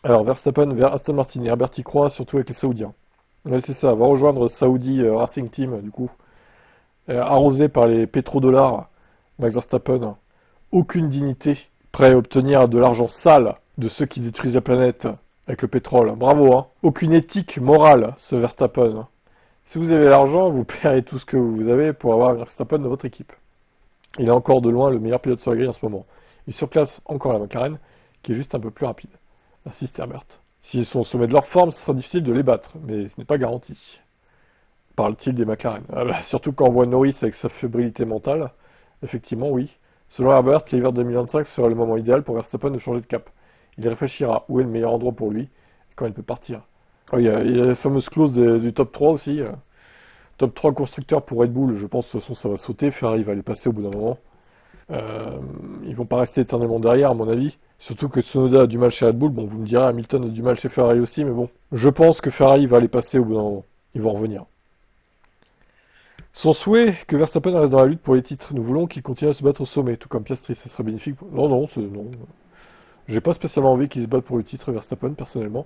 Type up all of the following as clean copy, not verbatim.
Alors, Verstappen vers Aston Martin. Herbert y croit, surtout avec les Saoudiens. Ouais, c'est ça, va rejoindre Saudi Racing Team, du coup. Arrosé par les pétrodollars, Max Verstappen. Aucune dignité. Prêt à obtenir de l'argent sale de ceux qui détruisent la planète avec le pétrole. Bravo, hein. Aucune éthique morale, ce Verstappen. Si vous avez l'argent, vous paierez tout ce que vous avez pour avoir Verstappen dans votre équipe. Il est encore de loin le meilleur pilote sur la grille en ce moment. Il surclasse encore la McLaren, qui est juste un peu plus rapide. Insiste Herbert. S'ils sont au sommet de leur forme, ce sera difficile de les battre, mais ce n'est pas garanti. Parle-t-il des McLaren? Surtout quand on voit Norris avec sa fébrilité mentale. Effectivement, oui. Selon Herbert, l'hiver 2025 sera le moment idéal pour Verstappen de changer de cap. Il réfléchira où est le meilleur endroit pour lui et quand il peut partir. Oh, il y a la fameuse clause du top 3 aussi. Top 3 constructeurs pour Red Bull, je pense que de toute façon ça va sauter. Ferrari va les passer au bout d'un moment. Ils vont pas rester éternellement derrière, à mon avis. Surtout que Tsunoda a du mal chez Red Bull. Bon, vous me direz, Hamilton a du mal chez Ferrari aussi, mais bon. Je pense que Ferrari va les passer au bout d'un moment. Ils vont revenir. Son souhait que Verstappen reste dans la lutte pour les titres. Nous voulons qu'il continue à se battre au sommet, tout comme Piastri, ça serait bénéfique. Non, non, non. J'ai pas spécialement envie qu'il se batte pour le titre, Verstappen, personnellement.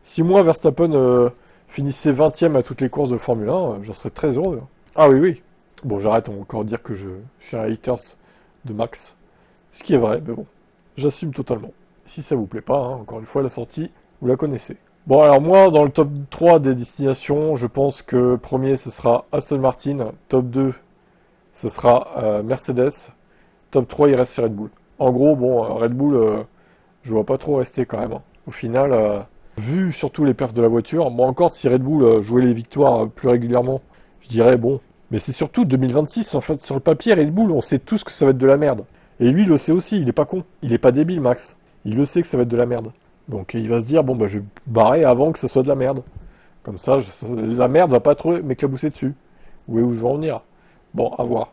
Si moi, Verstappen finissait 20ème à toutes les courses de Formule 1, j'en serais très heureux. Ah oui, oui. Bon, j'arrête, on va encore dire que je suis un haters de Max. Ce qui est vrai, mais bon. J'assume totalement. Si ça vous plaît pas, hein, encore une fois, la sortie, vous la connaissez. Bon, alors moi, dans le top 3 des destinations, je pense que premier, ce sera Aston Martin. Top 2, ce sera Mercedes. Top 3, il reste chez Red Bull. En gros, bon, Red Bull, je vois pas trop rester quand même, hein. Au final, vu surtout les perfs de la voiture, moi encore, si Red Bull jouait les victoires plus régulièrement, je dirais bon. Mais c'est surtout 2026, en fait, sur le papier, Red Bull, on sait tous que ça va être de la merde. Et lui, il le sait aussi, il est pas con. Il est pas débile, Max. Il le sait que ça va être de la merde. Donc il va se dire, bon, bah je vais barrer avant que ça soit de la merde. Comme ça, la merde va pas trop m'éclabousser dessus. Où est-où je vais en venir? Bon, à voir.